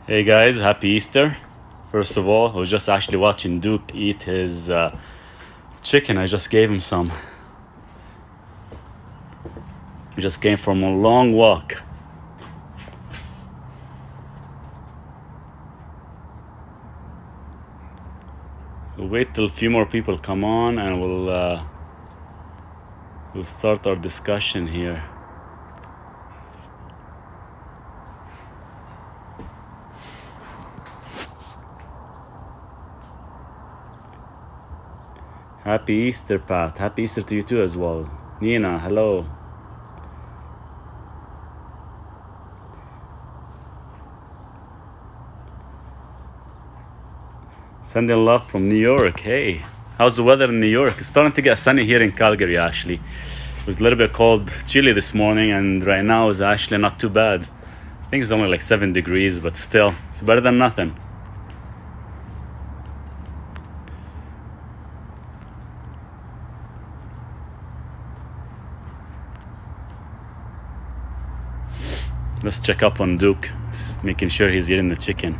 Hey guys, happy Easter. First of all, I was just actually watching Duke eat his chicken. I just gave him some. We just came from a long walk. We'll wait till a few more people come on and we'll start our discussion here. Happy Easter, Pat. Happy Easter to you too as well. Nina, hello. Sending love from New York. Hey, how's the weather in New York? It's starting to get sunny here in Calgary, actually. It was a little bit cold, chilly this morning, and right now it's actually not too bad. I think it's only like 7 degrees, but still, it's better than nothing. Let's check up on Duke, making sure he's eating the chicken.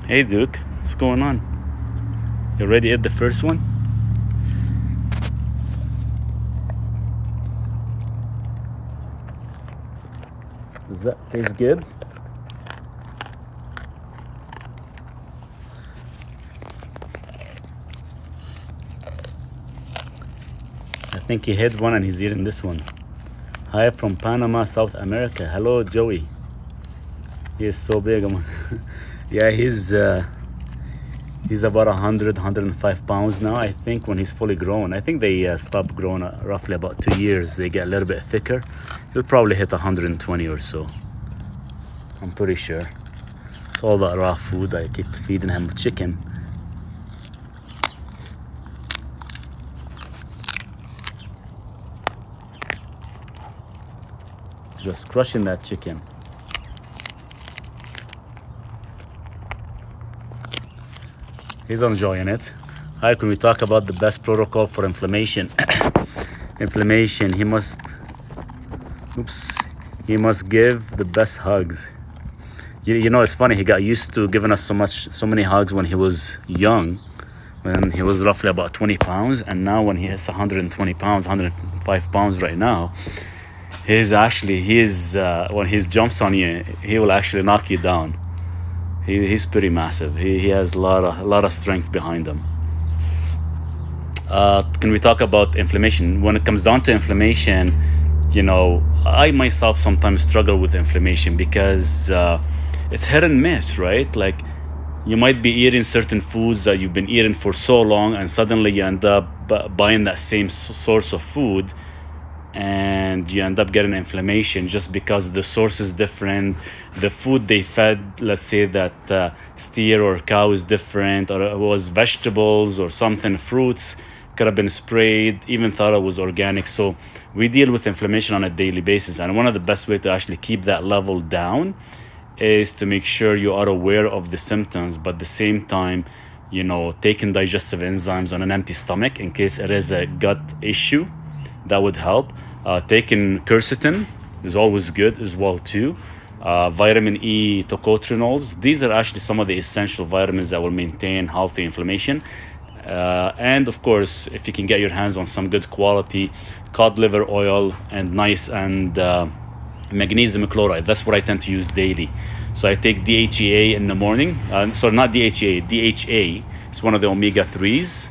Hey Duke, what's going on? You already ate the first one? Does that taste good? I think he hit one and he's eating this one. Hi from Panama, South America. Hello, Joey. He is so big. Yeah, he's about 105 pounds now, I think, when he's fully grown. I think they stop growing roughly about 2 years. They get a little bit thicker. He'll probably hit 120 or so. I'm pretty sure. It's all that raw food. I keep feeding him chicken. Just crushing that chicken. He's enjoying it. Hi, can we talk about the best protocol for inflammation? Inflammation, he must give the best hugs. You know, it's funny, he got used to giving us so many hugs when he was young, when he was roughly about 20 pounds, and now when he hits 120 pounds, 105 pounds right now, when he jumps on you, he will actually knock you down. He's pretty massive. He has a lot of strength behind him. Can we talk about inflammation? When it comes down to inflammation, you know, I myself sometimes struggle with inflammation because it's hit and miss, right? Like, you might be eating certain foods that you've been eating for so long, and suddenly you end up buying that same source of food, and you end up getting inflammation just because the source is different. The food they fed, let's say that steer or cow, is different, or it was vegetables or something, fruits, could have been sprayed, even thought it was organic. So we deal with inflammation on a daily basis, and one of the best way to actually keep that level down is to make sure you are aware of the symptoms, but at the same time, you know, taking digestive enzymes on an empty stomach in case it is a gut issue. That would help. Taking quercetin is always good as well too. Vitamin E, tocotrienols. These are actually some of the essential vitamins that will maintain healthy inflammation. And of course, if you can get your hands on some good quality cod liver oil and magnesium chloride, that's what I tend to use daily. So I take DHEA in the morning. Sorry, not DHEA, DHA. It's one of the omega-3s.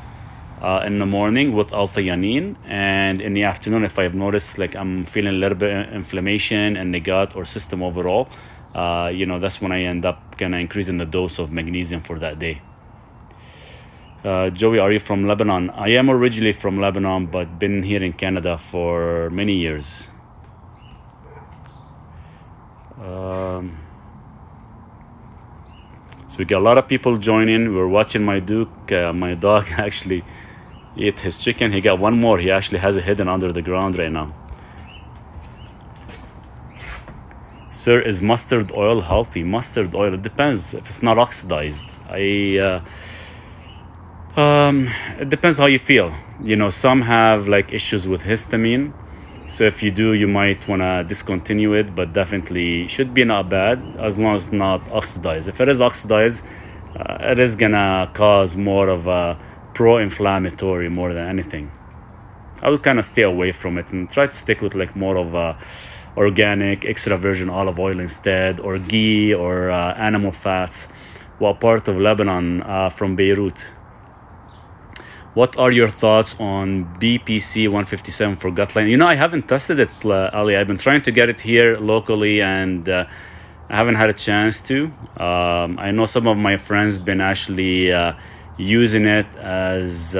In the morning with alpha-theanine, and in the afternoon, if I've noticed like I'm feeling a little bit of inflammation in the gut or system overall, that's when I end up kind of increasing the dose of magnesium for that day. Joey, are you from Lebanon? I am originally from Lebanon, but been here in Canada for many years. So we got a lot of people joining. We're watching my Duke, my dog actually eat his chicken. He got one more. He actually has it hidden under the ground right now. Sir, is mustard oil healthy? Mustard oil, it depends if it's not oxidized. It depends how you feel. You know, some have like issues with histamine. So if you do, you might want to discontinue it, but definitely should be not bad as long as it's not oxidized. If it is oxidized, it is gonna cause more of a pro-inflammatory more than anything. I would kind of stay away from it and try to stick with like more of a organic extra virgin olive oil instead, or ghee, or animal fats. What part of Lebanon? From Beirut. What are your thoughts on BPC 157 for gut lining? I haven't tested it, Ali. I've been trying to get it here locally, and I haven't had a chance to. I know some of my friends been actually using it as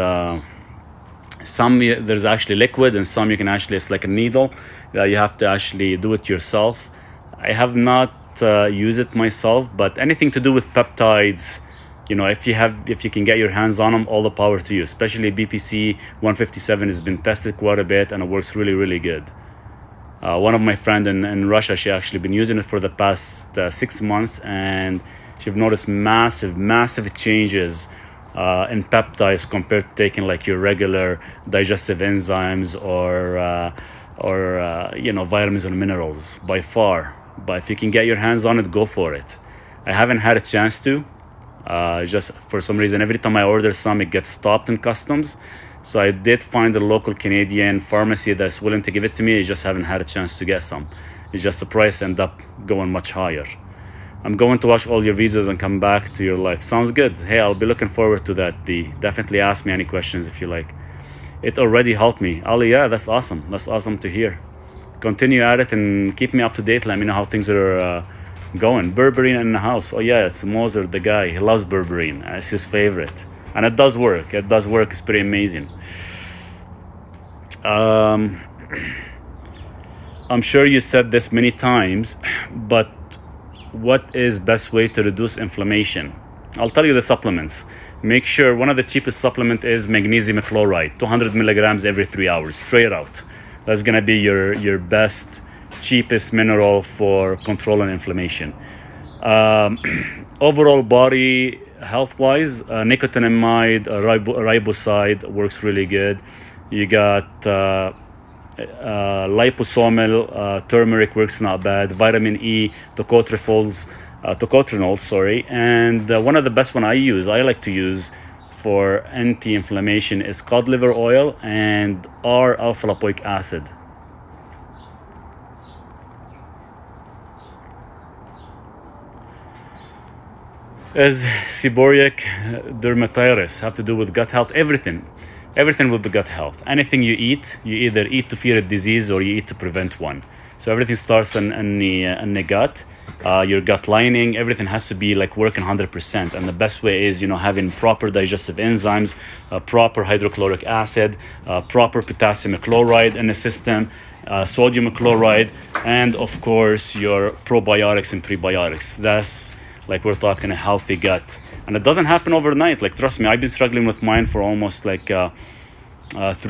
some. There's actually liquid, and some you can actually, it's like a needle. You have to actually do it yourself. I have not used it myself, but anything to do with peptides, if you can get your hands on them, all the power to you. Especially BPC 157 has been tested quite a bit, and it works really, really good. One of my friends in Russia, she actually been using it for the past 6 months, and she's noticed massive changes in peptides compared to taking like your regular digestive enzymes or vitamins and minerals by far. But if you can get your hands on it, go for it. I haven't had a chance to. Just for some reason, every time I order some, it gets stopped in customs. So I did find a local Canadian pharmacy that's willing to give it to me. I just haven't had a chance to get some. It's just the price end up going much higher. I'm going to watch all your videos and come back to your life. Sounds good. Hey, I'll be looking forward to that, D. Definitely ask me any questions if you like. It already helped me. Ali, yeah, that's awesome. That's awesome to hear. Continue at it and keep me up to date. Let me know how things are going. Berberine in the house. Oh yeah, it's Moser, the guy. He loves Berberine. It's his favorite. And it does work. It's pretty amazing. I'm sure you said this many times, but what is best way to reduce inflammation? I'll tell you the supplements. Make sure one of the cheapest supplement is magnesium chloride, 200 milligrams every 3 hours, straight out. That's gonna be your best, cheapest mineral for controlling inflammation. Overall body health-wise, nicotinamide, riboside works really good. You got liposomal turmeric works not bad. Vitamin E, tocopherols, and one of the best one I like to use for anti-inflammation is cod liver oil and R-alpha lipoic acid. Is seborrheic dermatitis have to do with gut health? Everything with the gut health. Anything you either eat to fear a disease or you eat to prevent one. So everything starts in the gut. Your gut lining, everything has to be like working 100%. And the best way is, having proper digestive enzymes, proper hydrochloric acid, proper potassium chloride in the system, sodium chloride, and of course your probiotics and prebiotics. That's like we're talking a healthy gut. And it doesn't happen overnight. Like, trust me, I've been struggling with mine for almost 3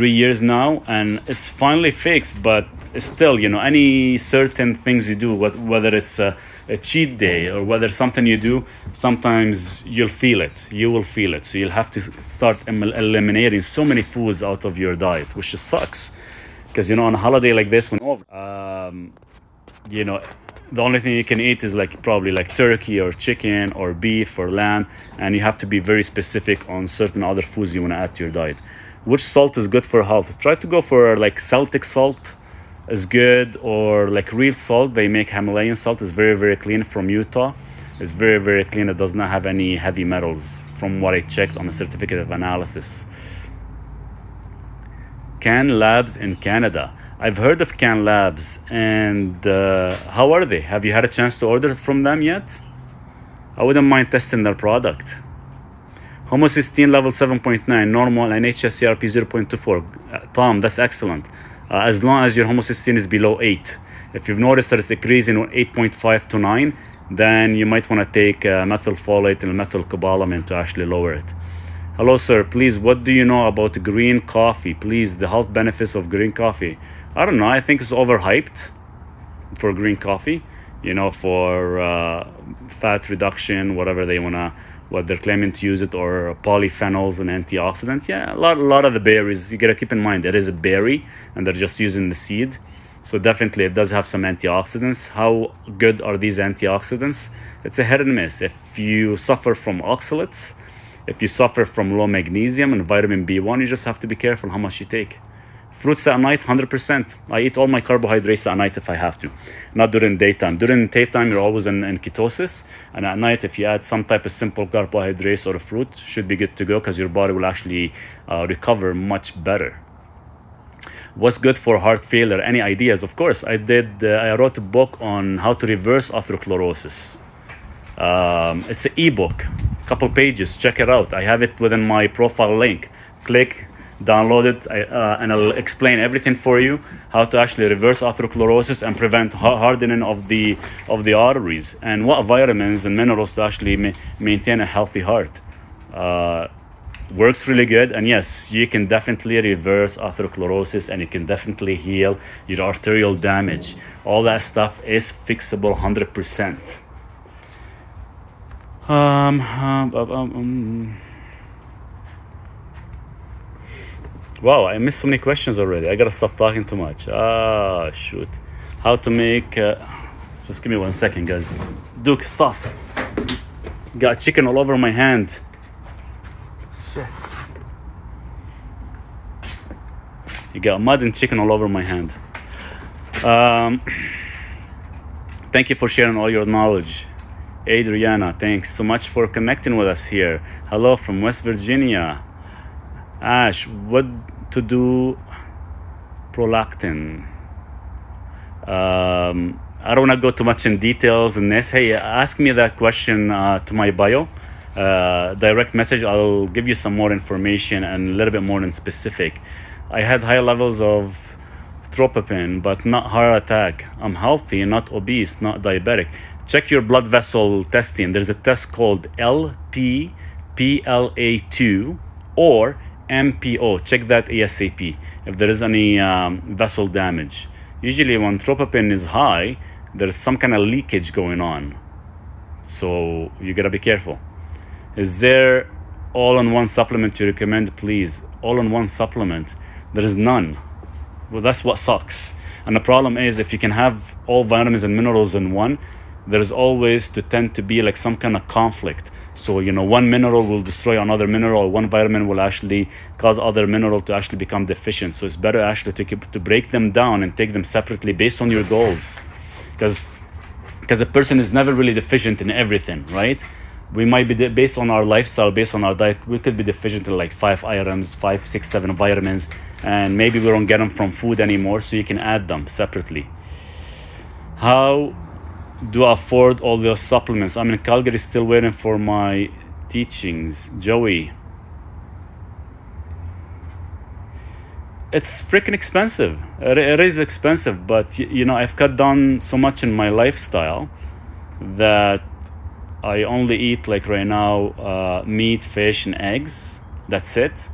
years now, and it's finally fixed. But still, any certain things you do, whether it's a cheat day or whether something you do, sometimes you'll feel it. You will feel it. So you'll have to start eliminating so many foods out of your diet, which just sucks. Because, on a holiday like this, the only thing you can eat is probably turkey or chicken or beef or lamb, and you have to be very specific on certain other foods you want to add to your diet. Which salt is good for health? Try to go for Celtic salt is good, or real salt. They make Himalayan salt. Is very, very clean from Utah. It's very, very clean. It does not have any heavy metals from what I checked on the certificate of analysis. Can Labs in Canada. I've heard of Can Labs, and how are they? Have you had a chance to order from them yet? I wouldn't mind testing their product. Homocysteine level 7.9, normal, and HSCRP 0.24. Tom, that's excellent. As long as your homocysteine is below 8. If you've noticed that it's increasing 8.5 to 9, then you might want to take methylfolate and methylcobalamin to actually lower it. Hello, sir. Please, what do you know about green coffee? Please, the health benefits of green coffee. I don't know. I think it's overhyped for green coffee, for fat reduction, whatever they want to what they're claiming to use it, or polyphenols and antioxidants. Yeah, a lot of the berries, you gotta keep in mind, it is a berry and they're just using the seed. So definitely it does have some antioxidants. How good are these antioxidants? It's a hit and miss. If you suffer from oxalates, if you suffer from low magnesium and vitamin B1, you just have to be careful how much you take. Fruits at night, 100%. I eat all my carbohydrates at night if I have to, not during daytime. During daytime, you're always in ketosis. And at night, if you add some type of simple carbohydrates or a fruit, should be good to go, because your body will actually recover much better. What's good for heart failure? Any ideas? Of course, I wrote a book on how to reverse atherosclerosis. It's an ebook, couple pages. Check it out. I have it within my profile link. Click, download it, and I'll explain everything for you, how to actually reverse atherosclerosis and prevent hardening of the arteries, and what vitamins and minerals to actually maintain a healthy heart. Works really good. And yes, you can definitely reverse atherosclerosis, and you can definitely heal your arterial damage. All that stuff is fixable 100%. Wow, I missed so many questions already. I gotta stop talking too much. Shoot. How to make... just give me 1 second, guys. Duke, stop. Got chicken all over my hand. Shit. You got mud and chicken all over my hand. Thank you for sharing all your knowledge. Adriana, thanks so much for connecting with us here. Hello from West Virginia. Ash, what to do prolactin? I don't want to go too much in details in this. Hey, ask me that question to my bio. Direct message. I'll give you some more information and a little bit more in specific. I had high levels of tropopin, but not heart attack. I'm healthy, not obese, not diabetic. Check your blood vessel testing. There's a test called LPPLA2 or MPO. Check that ASAP if there is any vessel damage. Usually when tropopin is high, there's some kind of leakage going on. So you gotta be careful. Is there all-in-one supplement you recommend? Please, all-in-one supplement. There is none. Well, that's what sucks. And the problem is, if you can have all vitamins and minerals in one, there's always to tend to be like some kind of conflict. So, one mineral will destroy another mineral. One vitamin will actually cause other mineral to actually become deficient. So it's better actually to break them down and take them separately based on your goals. Because a person is never really deficient in everything, right? We might be based on our lifestyle, based on our diet, we could be deficient in like 5 items, 5, 6, 7 vitamins, and maybe we don't get them from food anymore, so you can add them separately. How do I afford all those supplements? I'm in Calgary, still waiting for my teachings. Joey, it's freaking expensive. It is expensive, but I've cut down so much in my lifestyle that I only eat, like right now, meat, fish, and eggs. That's it.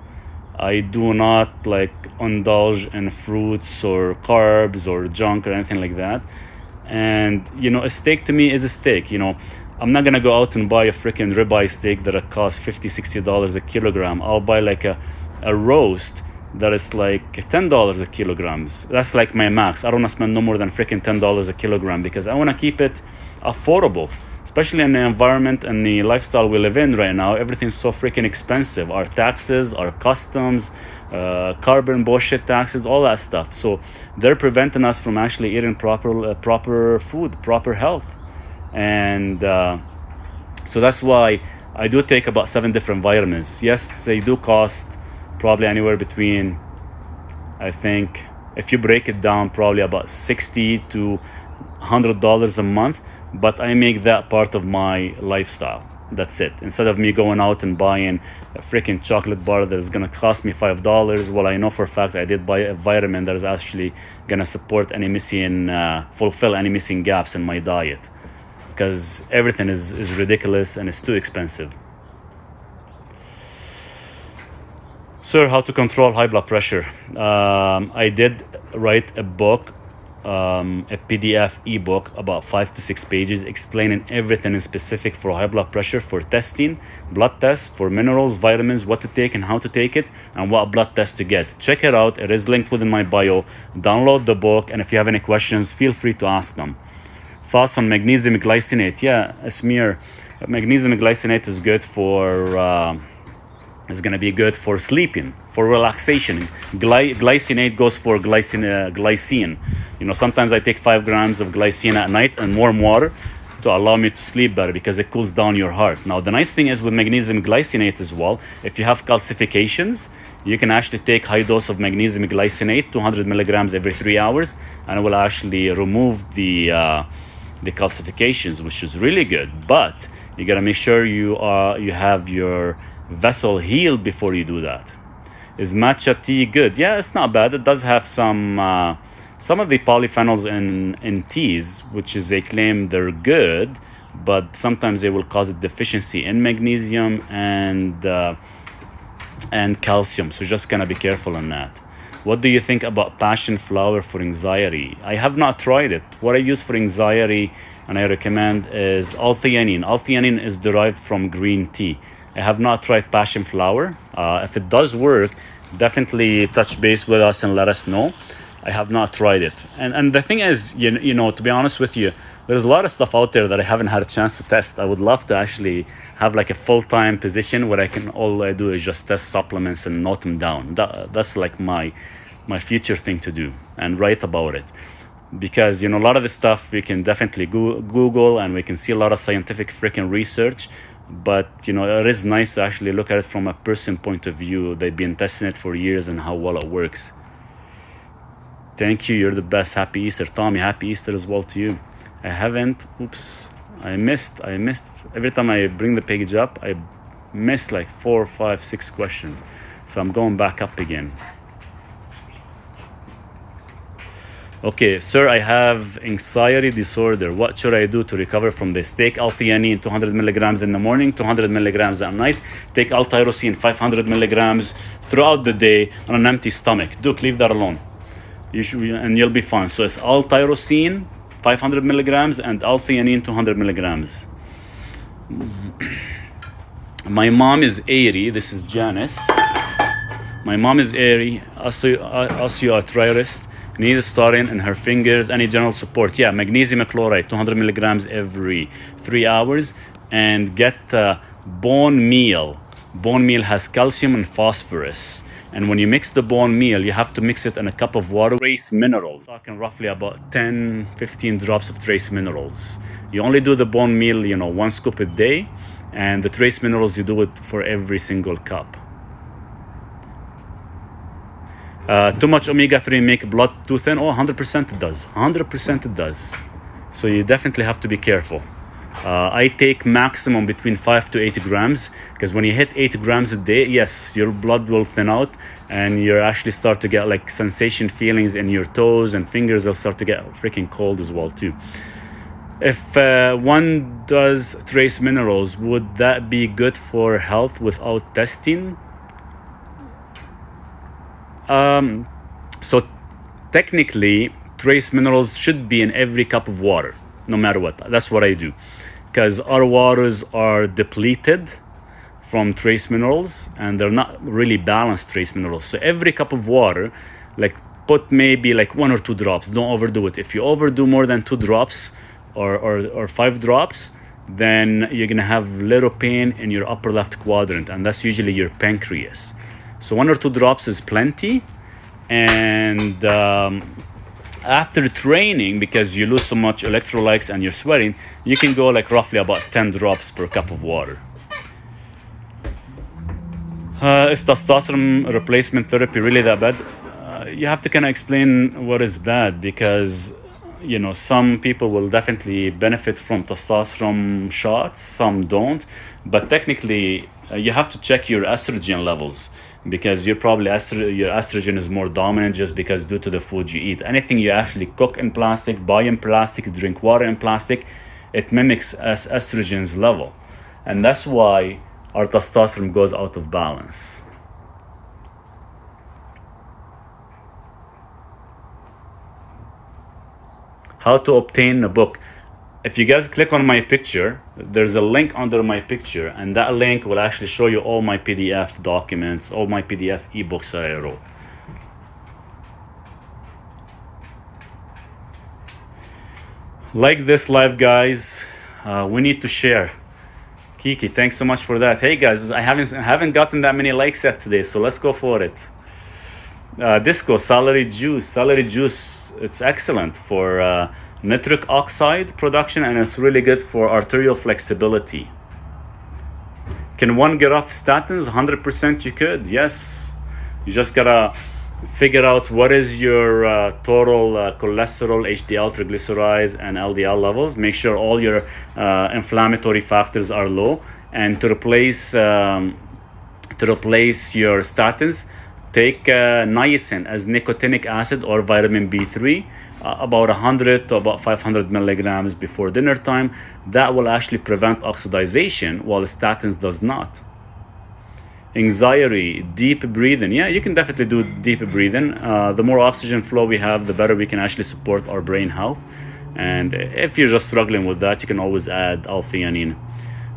I do not indulge in fruits or carbs or junk or anything like that. And a steak to me is a steak. I'm not gonna go out and buy a freaking ribeye steak that costs $50-$60 a kilogram. I'll buy like a roast that is like $10 a kilogram. That's like my max. I don't want to spend no more than freaking $10 a kilogram, because I want to keep it affordable, especially in the environment and the lifestyle we live in right now. Everything's so freaking expensive. Our taxes, our customs, carbon bullshit taxes, all that stuff. So they're preventing us from actually eating proper food, proper health. And so that's why I do take about 7 different vitamins. Yes, they do cost probably anywhere between, I think, if you break it down, probably about $60 to $100 a month. But I make that part of my lifestyle. That's it. Instead of me going out and buying a freaking chocolate bar that is going to cost me $5, well, I know for a fact I did buy a vitamin that is actually going to support any missing, fulfill any missing gaps in my diet. Because everything is ridiculous and it's too expensive. Sir, how to control high blood pressure? I did write a book a PDF ebook about 5 to 6 pages explaining everything in specific for high blood pressure, for testing, blood tests, for minerals, vitamins, what to take and how to take it, and what blood test to get. Check it out. It is linked within my bio. Download the book, and if you have any questions, feel free to ask them. Thoughts on magnesium glycinate? Yeah, Asmir, magnesium glycinate is good for... it's going to be good for sleeping, for relaxation. Glycinate goes for glycine. You know, sometimes I take 5 grams of glycine at night and warm water to allow me to sleep better because it cools down your heart. Now, the nice thing is with magnesium glycinate as well, if you have calcifications, you can actually take high dose of magnesium glycinate, 200 milligrams every 3 hours, and it will actually remove the calcifications, which is really good. But you got to make sure you have your vessel healed before you do that. Is matcha tea good? Yeah, it's not bad. It does have some of the polyphenols in teas, which is they claim they're good, but sometimes they will cause a deficiency in magnesium and calcium. So just gonna be careful on that. What do you think about passion flower for anxiety? I have not tried it. What I use for anxiety and I recommend is L-theanine. L-theanine is derived from green tea. I have not tried passion flower. If it does work, definitely touch base with us and let us know. I have not tried it. And the thing is, you know, to be honest with you, there's a lot of stuff out there that I haven't had a chance to test. I would love to actually have like a full-time position where all I do is just test supplements and note them down. That's like my future thing to do, and write about it. Because, you know, a lot of the stuff we can definitely Google, and we can see a lot of scientific freaking research. But, you know, it is nice to actually look at it from a person point of view. They've been testing it for years and how well it works. Thank you. You're the best. Happy Easter. Tommy, happy Easter as well to you. I missed. Every time I bring the page up, I miss like 4, 5, 6 questions. So I'm going back up again. Okay, sir, I have anxiety disorder. What should I do to recover from this? Take L-theanine 200 milligrams in the morning, 200 milligrams at night. Take L-tyrosine 500 milligrams throughout the day on an empty stomach. Duke, leave that alone. And you'll be fine. So it's L-tyrosine 500 milligrams and L-theanine 200 milligrams. My mom is 80. This is Janice. My mom is 80, osteoarthritis. Needs starting in her fingers. Any general support? Yeah, magnesium chloride, 200 milligrams every 3 hours. And get bone meal. Bone meal has calcium and phosphorus. And when you mix the bone meal, you have to mix it in a cup of water. Trace minerals. Talking roughly about 10, 15 drops of trace minerals. You only do the bone meal, you know, 1 scoop a day. And the trace minerals, you do it for every single cup. Too much omega-3 make blood too thin? Oh, 100% it does. 100% it does. So you definitely have to be careful. I take maximum between 5 to 8 grams, because when you hit 8 grams a day, yes, your blood will thin out, and you actually start to get like sensation feelings in your toes and fingers. They'll start to get freaking cold as well too. If one does trace minerals, would that be good for health without testing? So technically, trace minerals should be in every cup of water, no matter what. That's what I do, because our waters are depleted from trace minerals, and they're not really balanced trace minerals. So every cup of water, like, put maybe like 1 or 2 drops. Don't overdo it. If you overdo more than 2 drops or 5 drops, then you're gonna have little pain in your upper left quadrant, and that's usually your pancreas. So 1 or 2 drops is plenty. And after training, because you lose so much electrolytes and you're sweating, you can go like roughly about 10 drops per cup of water. Is testosterone replacement therapy really that bad? You have to kind of explain what is bad, because, you know, some people will definitely benefit from testosterone shots, some don't. But technically, you have to check your estrogen levels, because you're probably your estrogen is more dominant just because due to the food you eat. Anything you actually cook in plastic, buy in plastic, drink water in plastic, it mimics estrogen's level. And that's why our testosterone goes out of balance. how to obtain a book. If you guys click on my picture, there's a link under my picture, and that link will actually show you all my PDF documents, all my PDF ebooks that I wrote. Like this live, guys. We need to share. Kiki, thanks so much for that. Hey guys, I haven't gotten that many likes yet today, so let's go for it. Disco, celery juice, it's excellent for nitric oxide production, and it's really good for arterial flexibility. Can one get off statins? 100% you could, yes. You just gotta figure out what is your total cholesterol, HDL, triglycerides, and LDL levels. Make sure all your inflammatory factors are low, and to replace your statins, take niacin as nicotinic acid or vitamin B3, about 100 to about 500 milligrams before dinner time. That will actually prevent oxidization, while statins does not. Anxiety, deep breathing. Yeah, you can definitely do deep breathing. The more oxygen flow we have, the better we can actually support our brain health. And if you're just struggling with that, you can always add L-theanine.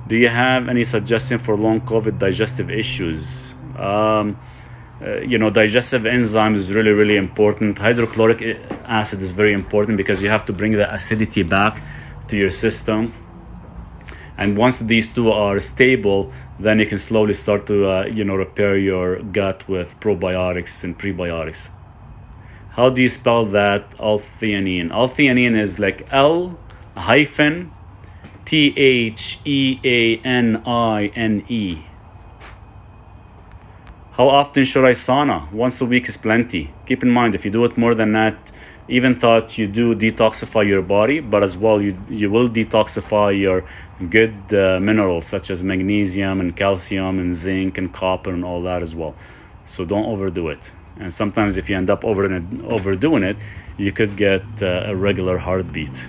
Do you have any suggestion for long COVID digestive issues? Digestive enzymes is really, really important. Hydrochloric acid is very important because you have to bring the acidity back to your system. And once these two are stable, then you can slowly start to, repair your gut with probiotics and prebiotics. How do you spell that, L-theanine? L-theanine is like L-Theanine. How often should I sauna? Once a week is plenty. Keep in mind, if you do it more than that, even thought you do detoxify your body, but as well you will detoxify your good minerals such as magnesium and calcium and zinc and copper and all that as well. So don't overdo it. And sometimes if you end up overdoing it, you could get a regular heartbeat.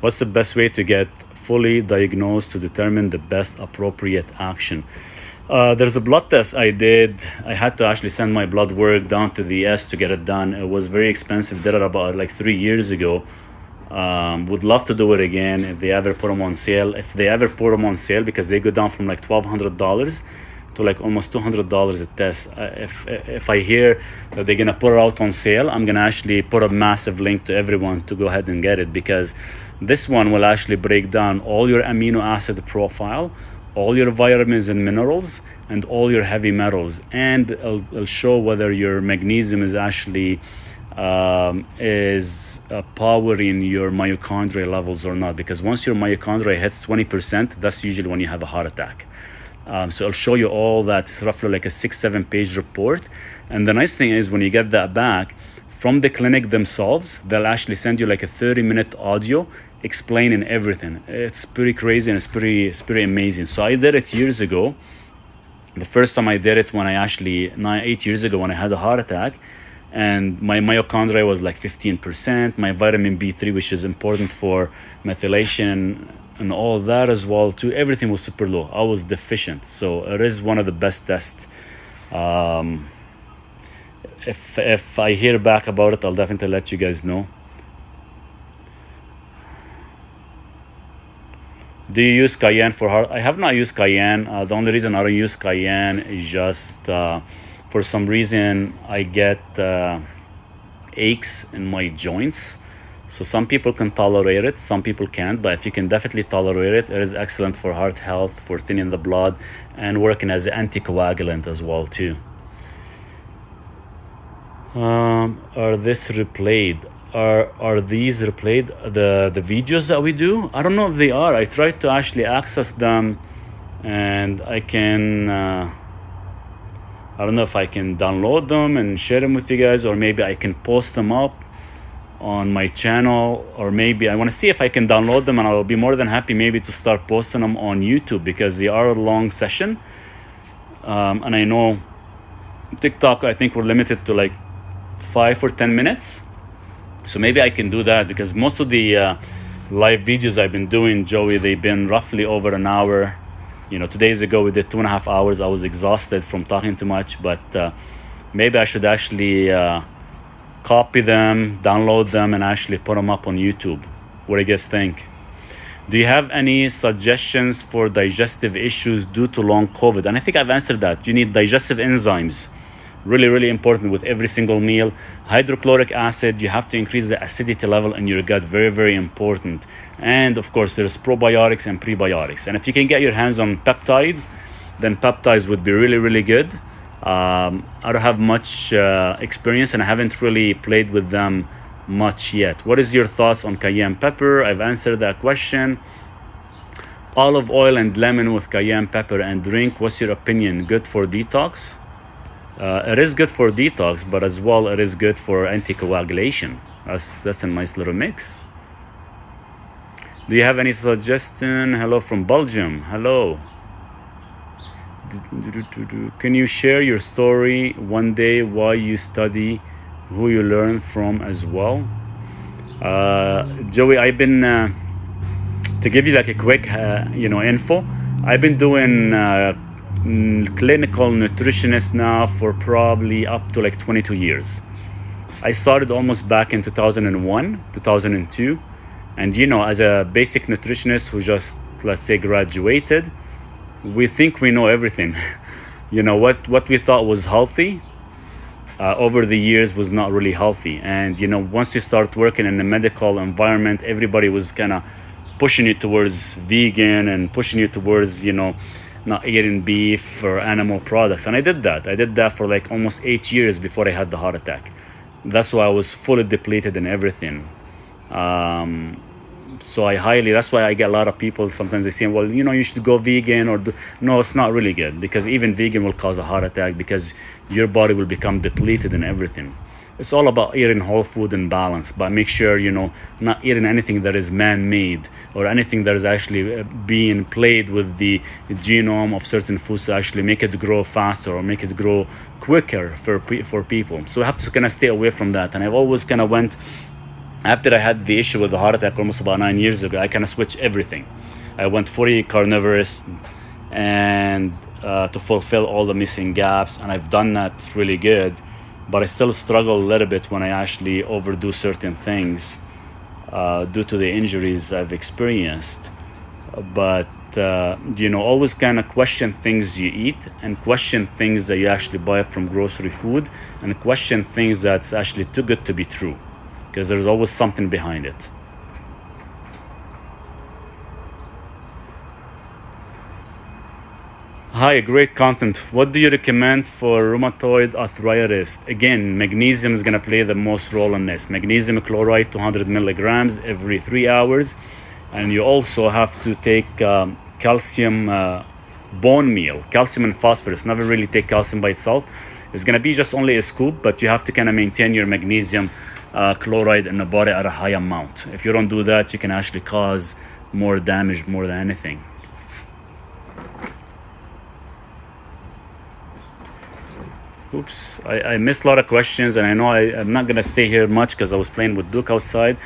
What's the best way to get fully diagnosed to determine the best appropriate action? There's a blood test I did. I had to actually send my blood work down to the S to get it done. It was very expensive. Did it about 3 years ago. Would love to do it again if they ever put them on sale. If they ever put them on sale, because they go down from $1,200 to almost $200 a test. If I hear that they're gonna put it out on sale, I'm gonna actually put a massive link to everyone to go ahead and get it, because this one will actually break down all your amino acid profile, all your vitamins and minerals, and all your heavy metals, and it'll show whether your magnesium is actually powering your mitochondria levels or not. Because once your mitochondria hits 20%, that's usually when you have a heart attack. So it'll show you all that. It's roughly like a 6-7 page report. And the nice thing is when you get that back from the clinic themselves, they'll actually send you a 30-minute audio explaining everything. It's pretty crazy and it's pretty amazing. So I did it years ago. The first time I did it when 8 years ago when I had a heart attack, and my mitochondria was 15%. My vitamin B3, which is important for methylation and all that as well too, everything was super low. I was deficient. So it is one of the best tests. If I hear back about it, I'll definitely let you guys know. Do you use cayenne for heart? I have not used cayenne. The only reason I don't use cayenne is just for some reason I get aches in my joints. So some people can tolerate it, some people can't. But if you can definitely tolerate it, it is excellent for heart health, for thinning the blood, and working as an anticoagulant as well too. Are these replayed? Are these replayed, the videos that we do? I don't know if they are. I tried to actually access them, and I can I don't know if I can download them and share them with you guys, or maybe I can post them up on my channel, or maybe I want to see if I can download them, and I'll be more than happy maybe to start posting them on YouTube, because they are a long session. And I know TikTok, I think we're limited to 5 or 10 minutes. So maybe I can do that, because most of the live videos I've been doing, Joey, they've been roughly over an hour. 2 days ago we did 2.5 hours. I was exhausted from talking too much, but maybe I should actually copy them, download them, and actually put them up on YouTube. What do you guys think? Do you have any suggestions for digestive issues due to long COVID? And I think I've answered that. You need digestive enzymes. Really, really important with every single meal. Hydrochloric acid, you have to increase the acidity level in your gut. Very, very important. And of course, there's probiotics and prebiotics. And if you can get your hands on peptides, then peptides would be really, really good. I don't have much experience, and I haven't really played with them much yet. What is your thoughts on cayenne pepper? I've answered that question. Olive oil and lemon with cayenne pepper and drink. What's your opinion? Good for detox? It is good for detox, but as well it is good for anticoagulation. That's a nice little mix. Do you have any suggestion? Hello from Belgium. Hello. Can you share your story one day, why you study, who you learn from as well? Joey, I've been to give you like a quick info. I've been doing clinical nutritionist now for probably up to like 22 years. I started almost back in 2001, 2002. And as a basic nutritionist who just, let's say, graduated, we think we know everything. What we thought was healthy over the years was not really healthy. And once you start working in the medical environment, everybody was kind of pushing you towards vegan and pushing you towards not eating beef or animal products. And I did that for like almost 8 years before I had the heart attack. That's why I was fully depleted in everything. So that's why I get a lot of people sometimes they say, well, you should go vegan no, it's not really good, because even vegan will cause a heart attack because your body will become depleted in everything. It's all about eating whole food and balance, but make sure, not eating anything that is man-made or anything that is actually being played with the genome of certain foods to actually make it grow faster or make it grow quicker for people. So I have to kind of stay away from that. And I've always kind of went, after I had the issue with the heart attack almost about 9 years ago, I kind of switched everything. I went fully carnivorous and to fulfill all the missing gaps, and I've done that really good. But I still struggle a little bit when I actually overdo certain things due to the injuries I've experienced. But always kind of question things you eat, and question things that you actually buy from grocery food, and question things that's actually too good to be true, because there's always something behind it. Hi, great content. What do you recommend for rheumatoid arthritis? Again, magnesium is going to play the most role in this. Magnesium chloride, 200 milligrams every 3 hours. And you also have to take calcium bone meal, calcium and phosphorus. Never really take calcium by itself. It's going to be just only a scoop, but you have to kind of maintain your magnesium chloride in the body at a high amount. If you don't do that, you can actually cause more damage more than anything. Oops, I missed a lot of questions, and I know I'm not going to stay here much because I was playing with Duke outside.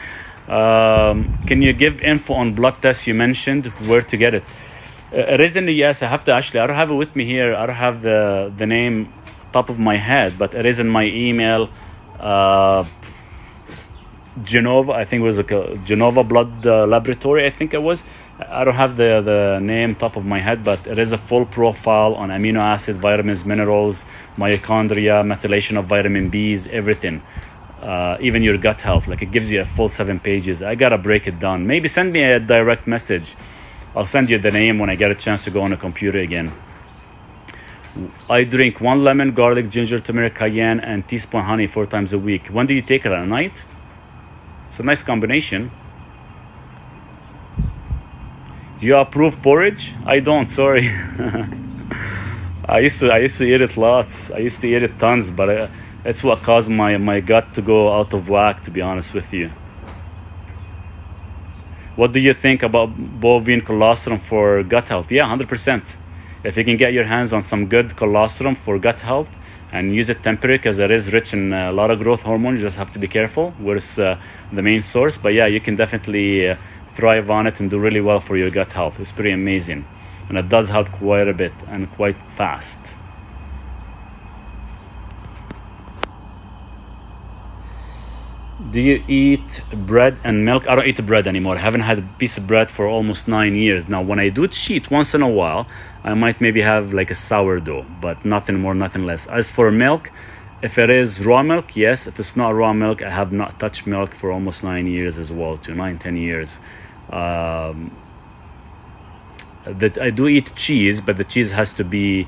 Can you give info on blood tests you mentioned, where to get it? It is in the US. I don't have it with me here. I don't have the name top of my head, but it is in my email. Genova, I think it was a Genova Blood Laboratory, I think it was. I don't have the name top of my head, but it is a full profile on amino acid, vitamins, minerals, mitochondria, methylation of vitamin B's, everything. Even your gut health, like it gives you a full 7 pages. I gotta break it down. Maybe send me a direct message. I'll send you the name when I get a chance to go on the computer again. I drink 1 lemon, garlic, ginger, turmeric, cayenne, and teaspoon honey 4 times a week. When do you take it? At night? It's a nice combination. You approve porridge? I don't, sorry. I used to eat it lots. I used to eat it tons, but it's what caused my gut to go out of whack, to be honest with you. What do you think about bovine colostrum for gut health? Yeah, 100%. If you can get your hands on some good colostrum for gut health and use it temporary, because it is rich in a lot of growth hormones, you just have to be careful where's the main source. But yeah, you can definitely thrive on it and do really well for your gut health. It's pretty amazing. and it does help quite a bit and quite fast. Do you eat bread and milk? I don't eat bread anymore. I haven't had a piece of bread for almost 9 years. Now, when I do cheat once in a while, I might maybe have like a sourdough, but nothing more, nothing less. As for milk, if it is raw milk, yes. If it's not raw milk, I have not touched milk for almost 9 years as well, too. 9-10 years. That I do eat cheese, but the cheese has to be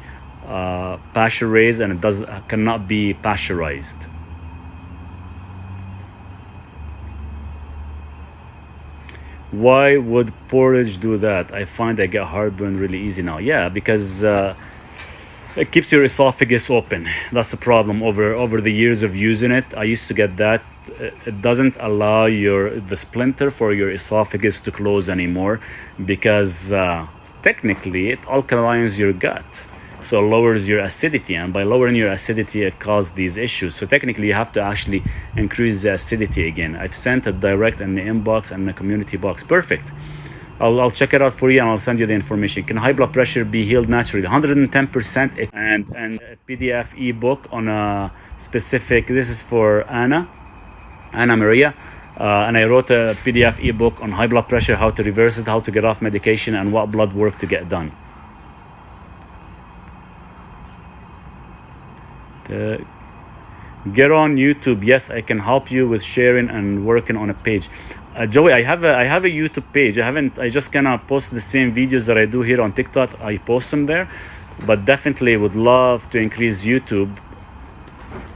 pasture raised, and it cannot be pasteurized. Why would porridge do that? I find I get heartburn really easy now. Yeah, because it keeps your esophagus open. That's the problem. Over the years of using it, I used to get that. It doesn't allow the splinter for your esophagus to close anymore, because technically it alkalines your gut. So it lowers your acidity, and by lowering your acidity, it causes these issues. So technically, you have to actually increase the acidity again. I've sent it direct in the inbox and the community box. Perfect. I'll check it out for you, and I'll send you the information. Can high blood pressure be healed naturally? 110%. And a PDF ebook on a specific. This is for Anna Maria. And I wrote a PDF ebook on high blood pressure, how to reverse it, how to get off medication, and what blood work to get done. Get on YouTube. Yes, I can help you with sharing and working on a page. Joey, I have a YouTube page. I just cannot post the same videos that I do here on TikTok. I post them there, but definitely would love to increase YouTube.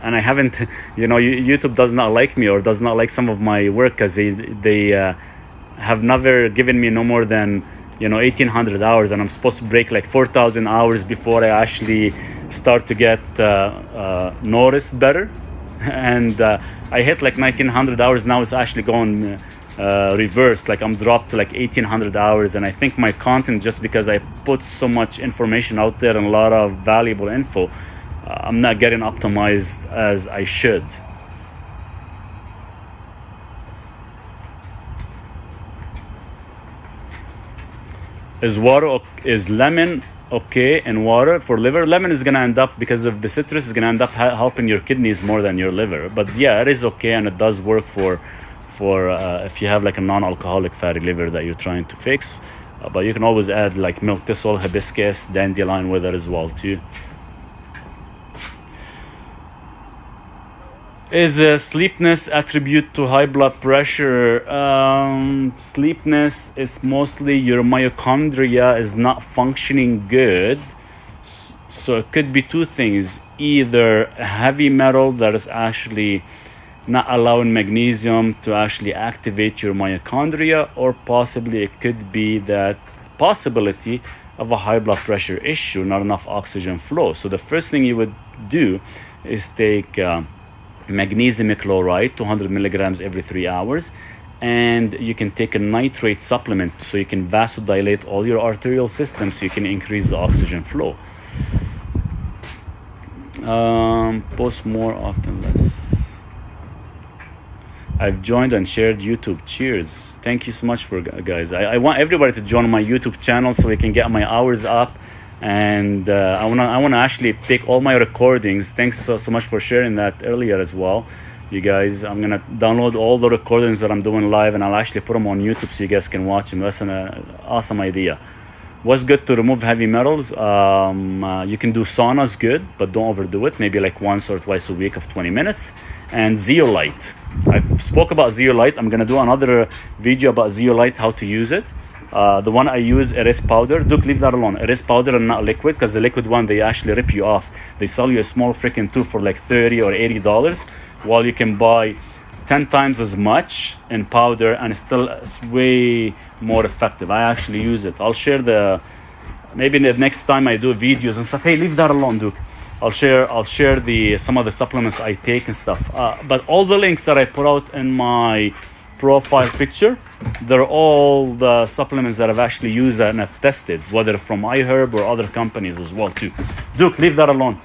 And I haven't, YouTube does not like me, or does not like some of my work, because they have never given me no more than 1,800 hours, and I'm supposed to break like 4,000 hours before I actually start to get noticed better. And I hit like 1,900 hours. Now it's actually going reverse. Like I'm dropped to like 1,800 hours, and I think my content, just because I put so much information out there and a lot of valuable info, I'm not getting optimized as I should. Is lemon okay in water for liver? Lemon is gonna end up, because of the citrus, is gonna end up helping your kidneys more than your liver. But yeah, it is okay, and it does work for if you have like a non-alcoholic fatty liver that you're trying to fix. But you can always add like milk thistle, hibiscus, dandelion with it as well too. Is sleepiness attribute to high blood pressure? Sleepiness is mostly your mitochondria is not functioning good. So it could be two things. Either a heavy metal that is actually not allowing magnesium to actually activate your mitochondria, or possibly it could be that possibility of a high blood pressure issue, not enough oxygen flow. So the first thing you would do is take magnesium chloride, 200 milligrams every 3 hours, and you can take a nitrate supplement, so you can vasodilate all your arterial system, so you can increase the oxygen flow. Post more often, less. I've joined and shared YouTube. Cheers. Thank you so much for guys. I want everybody to join my YouTube channel so we can get my hours up. And I wanna actually take all my recordings. Thanks so much for sharing that earlier as well, you guys. I'm gonna download all the recordings that I'm doing live, and I'll actually put them on YouTube so you guys can watch them. That's an awesome idea. What's good to remove heavy metals? You can do saunas, good, but don't overdo it. Maybe like once or twice a week of 20 minutes. And zeolite. I've spoke about zeolite. I'm gonna do another video about zeolite, how to use it. The one I use, Eris powder. Duke, leave that alone. Eris powder and not liquid, because the liquid one, they actually rip you off. They sell you a small freaking tube for like $30 or $80, while you can buy 10 times as much in powder, and it's way more effective. I actually use it. I'll share maybe the next time I do videos and stuff. Hey, leave that alone, Duke. I'll share some of the supplements I take and stuff. But all the links that I put out in my profile picture, they're all the supplements that I've actually used and I've tested, whether from iHerb or other companies as well too. Duke, leave that alone.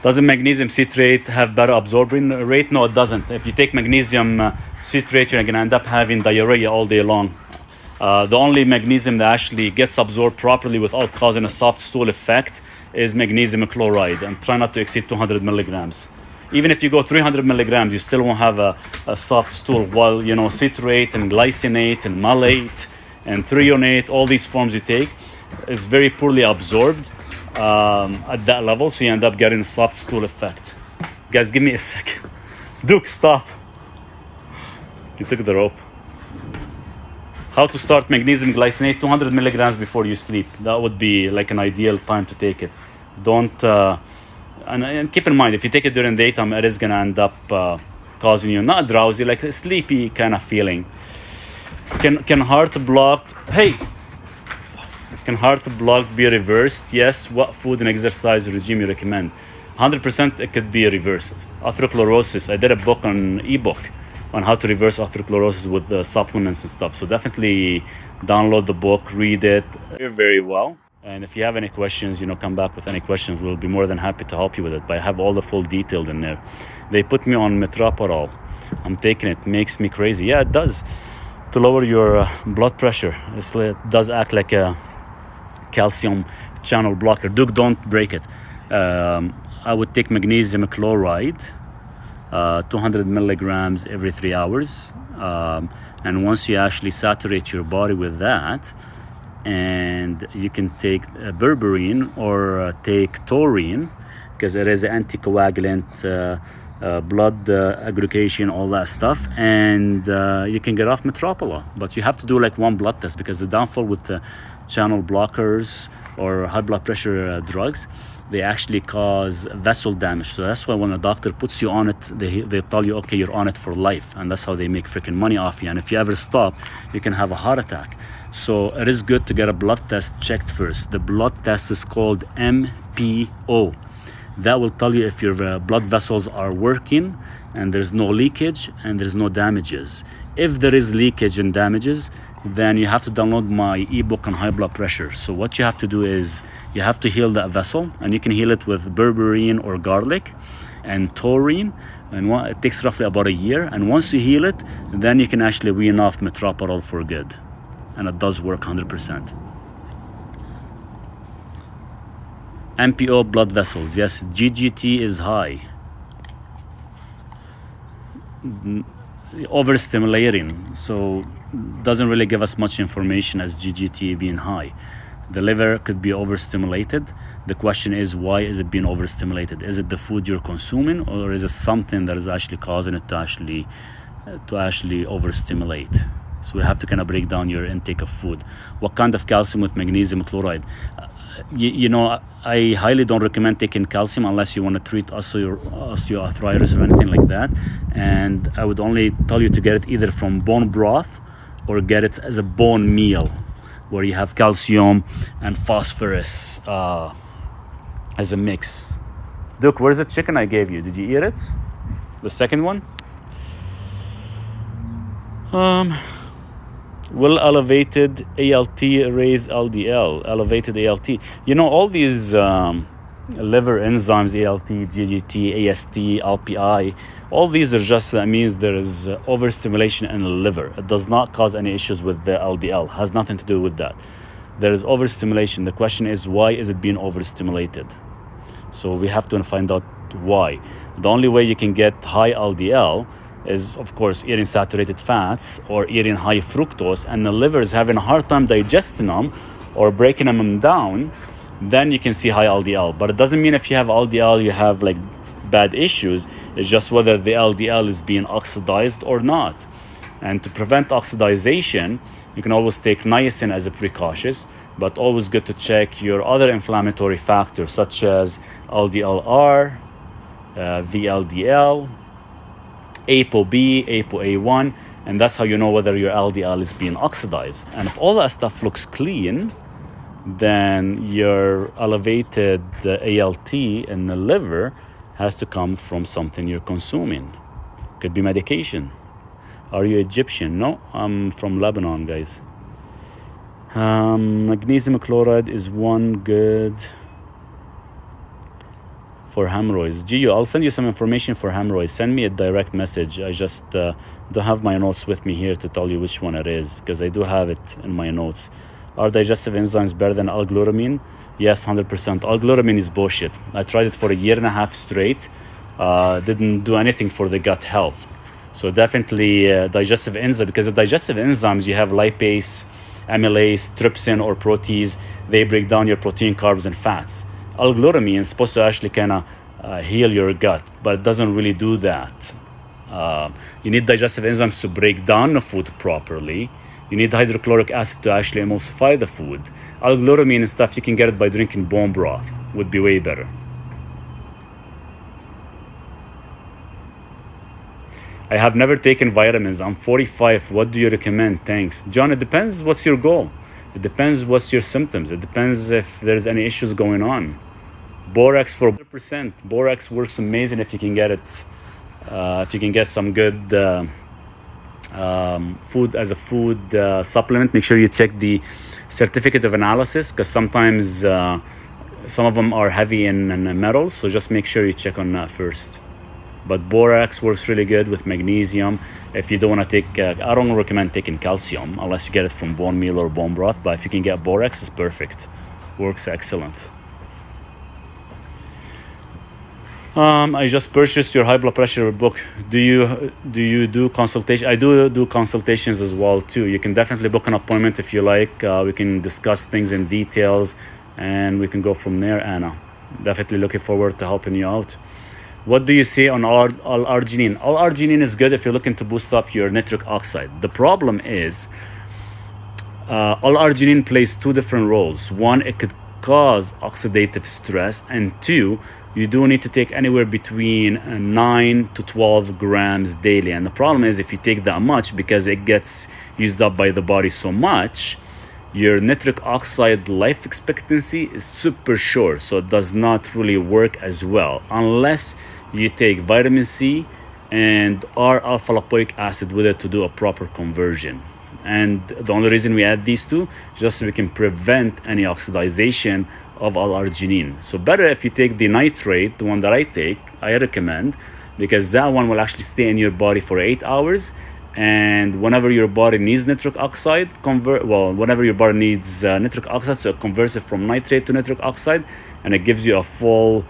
Doesn't magnesium citrate have better absorbing rate? No, it doesn't. If you take magnesium citrate, you're going to end up having diarrhea all day long. The only magnesium that actually gets absorbed properly without causing a soft stool effect is magnesium chloride, and try not to exceed 200 milligrams. Even if you go 300 milligrams, you still won't have a soft stool. While, you know, citrate and glycinate and malate and threonate, all these forms you take, is very poorly absorbed at that level, so you end up getting a soft stool effect. Guys, give me a sec. Duke, stop. You took the rope. How to start magnesium glycinate? 200 milligrams before you sleep. That would be like an ideal time to take it. Don't and keep in mind, if you take it during the daytime, it is gonna end up causing you not drowsy, like a sleepy kind of feeling. Can heart block? Hey, can heart block be reversed? Yes. What food and exercise regime you recommend? 100% it could be reversed. Atherosclerosis. I did a book on ebook on how to reverse atherosclerosis with the supplements and stuff. So definitely download the book, read it very well. And if you have any questions, you know, come back with any questions. We'll be more than happy to help you with it. But I have all the full detail in there. They put me on metoprolol. I'm taking it. Makes me crazy. Yeah, it does. To lower your blood pressure. It does act like a calcium channel blocker. Duke, don't break it. I would take magnesium chloride, 200 milligrams every 3 hours. And once you actually saturate your body with that, and you can take berberine or take taurine, because it is an anticoagulant, blood aggregation, all that stuff, and you can get off metoprolol. But you have to do like one blood test, because the downfall with the channel blockers or high blood pressure drugs, they actually cause vessel damage. So that's why when a doctor puts you on it, they tell you, okay, you're on it for life, and that's how they make freaking money off you. And if you ever stop, you can have a heart attack. So it is good to get a blood test checked first. The blood test is called MPO. That will tell you if your blood vessels are working and there's no leakage and there's no damages. If there is leakage and damages, then you have to download my ebook on high blood pressure. So what you have to do is you have to heal that vessel, and you can heal it with berberine or garlic and taurine, and it takes roughly about a year. And once you heal it, then you can actually wean off metoprolol for good, and it does work 100%. MPO blood vessels, yes. GGT is high. Overstimulating, so doesn't really give us much information as GGT being high. The liver could be overstimulated. The question is, why is it being overstimulated? Is it the food you're consuming, or is it something that is actually causing it to actually overstimulate? So we have to kind of break down your intake of food. What kind of calcium with magnesium chloride? You know, I highly don't recommend taking calcium unless you want to treat osteoarthritis or anything like that. And I would only tell you to get it either from bone broth or get it as a bone meal, where you have calcium and phosphorus as a mix. Duke, where's the chicken I gave you? Did you eat it? The second one? Will elevated ALT raise LDL? Elevated ALT. You know, all these liver enzymes, ALT, GGT, AST, LPI, all these are just, that means there is overstimulation in the liver. It does not cause any issues with the LDL. Has nothing to do with that. There is overstimulation. The question is, why is it being overstimulated? So we have to find out why. The only way you can get high LDL is, of course, eating saturated fats or eating high fructose, and the liver is having a hard time digesting them or breaking them down. Then you can see high LDL. But it doesn't mean if you have LDL you have like bad issues. It's just whether the LDL is being oxidized or not. And to prevent oxidization, you can always take niacin as a precaution, but always good to check your other inflammatory factors such as LDLR, VLDL, ApoB, ApoA1, and that's how you know whether your LDL is being oxidized. And if all that stuff looks clean, then your elevated ALT in the liver has to come from something you're consuming. Could be medication. Are you Egyptian? No, I'm from Lebanon, guys. Magnesium chloride is one good for hemorrhoids. Gio, I'll send you some information for hemorrhoids. Send me a direct message. I just don't have my notes with me here to tell you which one it is, because I do have it in my notes. Are digestive enzymes better than L-glutamine? Yes, 100%. L-glutamine is bullshit. I tried it for a year and a half straight. Didn't do anything for the gut health. So definitely digestive enzymes, because the digestive enzymes, you have lipase, amylase, trypsin, or protease. They break down your protein, carbs, and fats. L-glutamine is supposed to actually kind of heal your gut, but it doesn't really do that. You need digestive enzymes to break down the food properly. You need hydrochloric acid to actually emulsify the food. L-glutamine and stuff, you can get it by drinking bone broth. Would be way better. I have never taken vitamins. I'm 45. What do you recommend? Thanks. John, it depends what's your goal. It depends what's your symptoms. It depends if there's any issues going on. Borax for 100%. Borax works amazing if you can get it. If you can get some good food as a food supplement, make sure you check the certificate of analysis, because sometimes some of them are heavy in metals. So just make sure you check on that first. But borax works really good with magnesium. If you don't want to take, I don't recommend taking calcium unless you get it from bone meal or bone broth. But if you can get borax, it's perfect. Works excellent. I just purchased your high blood pressure book. Do you do consultation? I do consultations as well too. You can definitely book an appointment if you like. We can discuss things in details, and we can go from there. Anna, definitely looking forward to helping you out. What do you say on L-arginine? L-arginine is good if you're looking to boost up your nitric oxide. The problem is L-arginine plays two different roles. One, it could cause oxidative stress, and two, you do need to take anywhere between 9 to 12 grams daily. And the problem is if you take that much, because it gets used up by the body so much, your nitric oxide life expectancy is super short. So it does not really work as well unless you take vitamin C and R-alpha lipoic acid with it to do a proper conversion. And the only reason we add these two, just so we can prevent any oxidization of L-arginine. So better if you take the nitrate, the one that I recommend, because that one will actually stay in your body for 8 hours. And whenever your body needs nitric oxide, whenever your body needs nitric oxide, so it converts it from nitrate to nitric oxide, and it gives you a full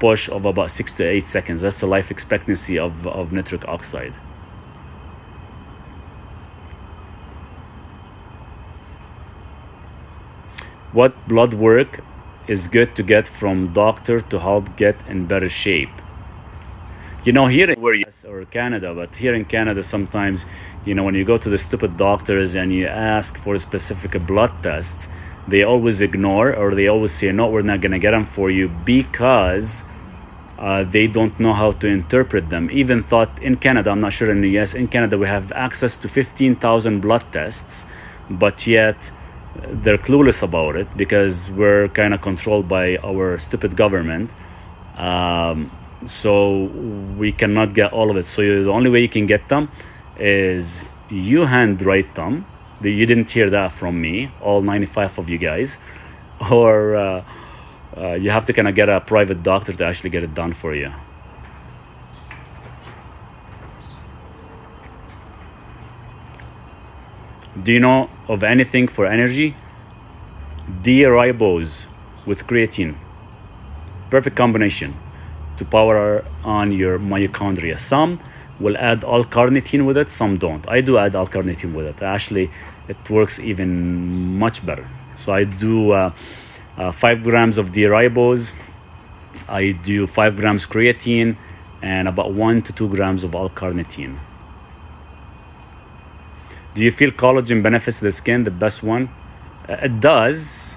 push of about 6 to 8 seconds. That's the life expectancy of nitric oxide. What blood work is good to get from doctor to help get in better shape? You know, here in US or Canada, but here in Canada, sometimes, you know, when you go to the stupid doctors and you ask for a specific blood test, they always ignore, or they always say, no, we're not going to get them for you, because they don't know how to interpret them. Even thought in Canada, I'm not sure in the US, in Canada, we have access to 15,000 blood tests, but yet they're clueless about it because we're kind of controlled by our stupid government. So we cannot get all of it. So the only way you can get them is you handwrite them. You didn't hear that from me, all 95 of you guys. Or you have to kind of get a private doctor to actually get it done for you. Do you know of anything for energy? D-ribose with creatine. Perfect combination to power on your mitochondria. Some will add L-carnitine with it, some don't. I do add L-carnitine with it. Actually, it works even much better. So I do 5 grams of D-ribose. I do 5 grams creatine and about 1 to 2 grams of L-carnitine. Do you feel collagen benefits the skin? The best one? It does.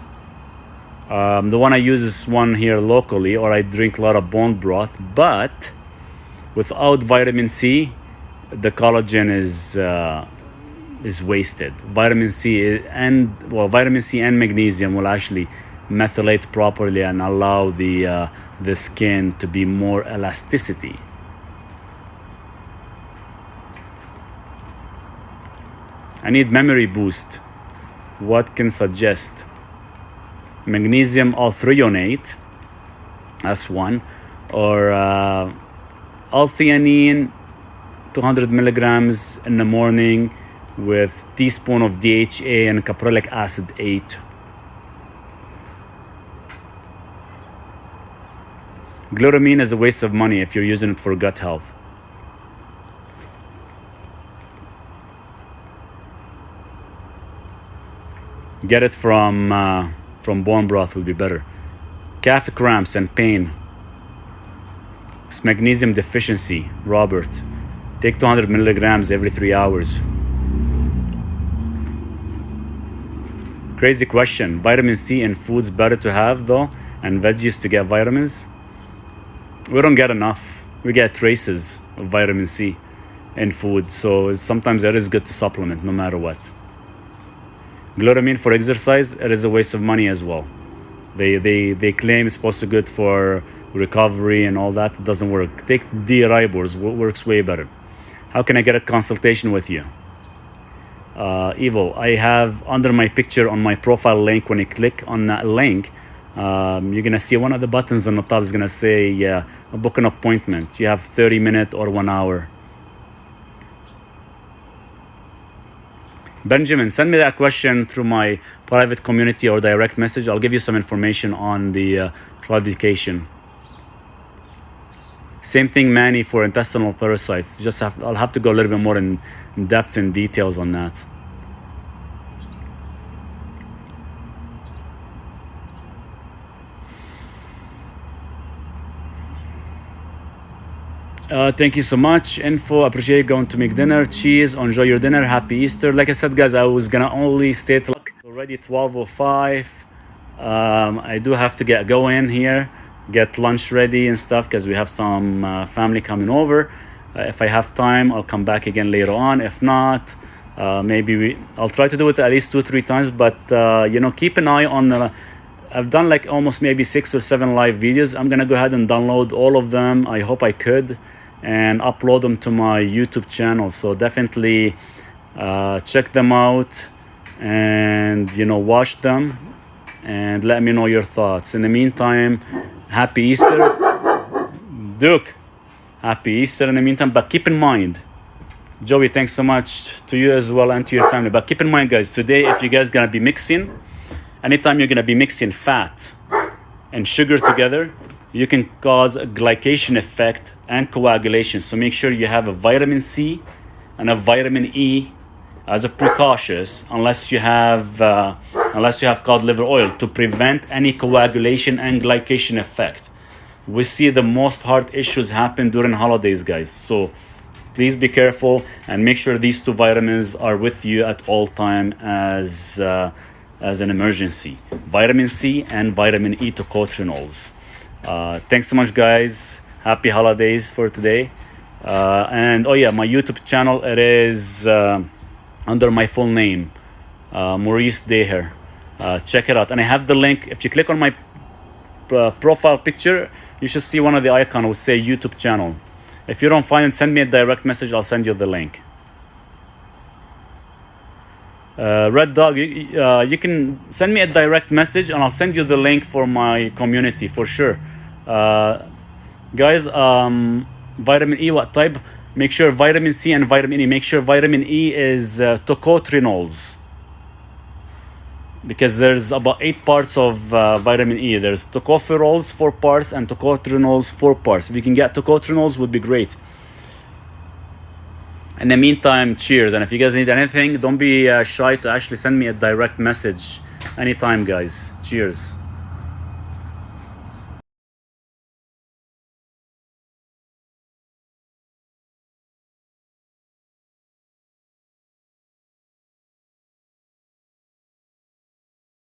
The one I use is one here locally, or I drink a lot of bone broth. But without vitamin C, the collagen is wasted. Vitamin C and magnesium will actually methylate properly and allow the skin to be more elasticity. I need memory boost. What can suggest? Magnesium L-threonate, that's one. or L-theanine, 200 milligrams in the morning with teaspoon of DHA and caprylic acid 8. Glutamine is a waste of money if you're using it for gut health. Get it from bone broth will be better. Calf cramps and pain. It's magnesium deficiency, Robert. Take 200 milligrams every 3 hours. Crazy question. Vitamin C in foods better to have though, and veggies to get vitamins? We don't get enough. We get traces of vitamin C in food, so sometimes it is good to supplement no matter what. Glutamine for exercise, it is a waste of money as well. They claim it's supposed to be good for recovery and all that. It doesn't work. Take D-ribose, works way better. How can I get a consultation with you? Evil, I have under my picture on my profile link, when you click on that link, you're gonna see one of the buttons on the top is gonna say book an appointment. You have 30 minutes or 1 hour. Benjamin, send me that question through my private community or direct message. I'll give you some information on the eradication. Same thing, Manny, for intestinal parasites. I'll have to go a little bit more in depth and details on that. Thank you so much. Info, appreciate going to make dinner. Cheers, enjoy your dinner. Happy Easter. Like I said, guys, I was gonna only stay till already 12:05. I do have to get going here, get lunch ready and stuff, because we have some family coming over. If I have time, I'll come back again later on. If not, maybe I'll try to do it at least 2-3 times. But keep an eye on I've done like almost maybe 6 or 7 live videos. I'm gonna go ahead and download all of them. I hope I could, and upload them to my YouTube channel. So definitely check them out and watch them and let me know your thoughts. In the meantime, happy Easter, Duke. Happy Easter in the meantime. But keep in mind, Joey, thanks so much to you as well and to your family. But keep in mind, guys, today if you guys gonna be mixing, anytime you're gonna be mixing fat and sugar together, you can cause a glycation effect and coagulation. So make sure you have a vitamin C and a vitamin E as a precautious, unless you have cod liver oil, to prevent any coagulation and glycation effect. We see the most heart issues happen during holidays, guys. So please be careful and make sure these 2 vitamins are with you at all time as an emergency. Vitamin C and vitamin E tocotrienols. Thanks so much, guys. Happy holidays for today. And oh yeah, my YouTube channel, it is under my full name, Maurice Deher. Check it out. And I have the link. If you click on my profile picture, you should see one of the icons will say YouTube channel. If you don't find it, send me a direct message. I'll send you the link. Red Dog, you can send me a direct message and I'll send you the link for my community for sure. Guys, vitamin E, what type? Make sure vitamin C and vitamin E. Make sure vitamin E is tocotrienols, because there's about 8 parts of vitamin E. There's tocopherols 4 parts and tocotrienols 4 parts. If you can get tocotrienols, would be great. In the meantime, cheers. And if you guys need anything, don't be shy to actually send me a direct message anytime, guys. Cheers.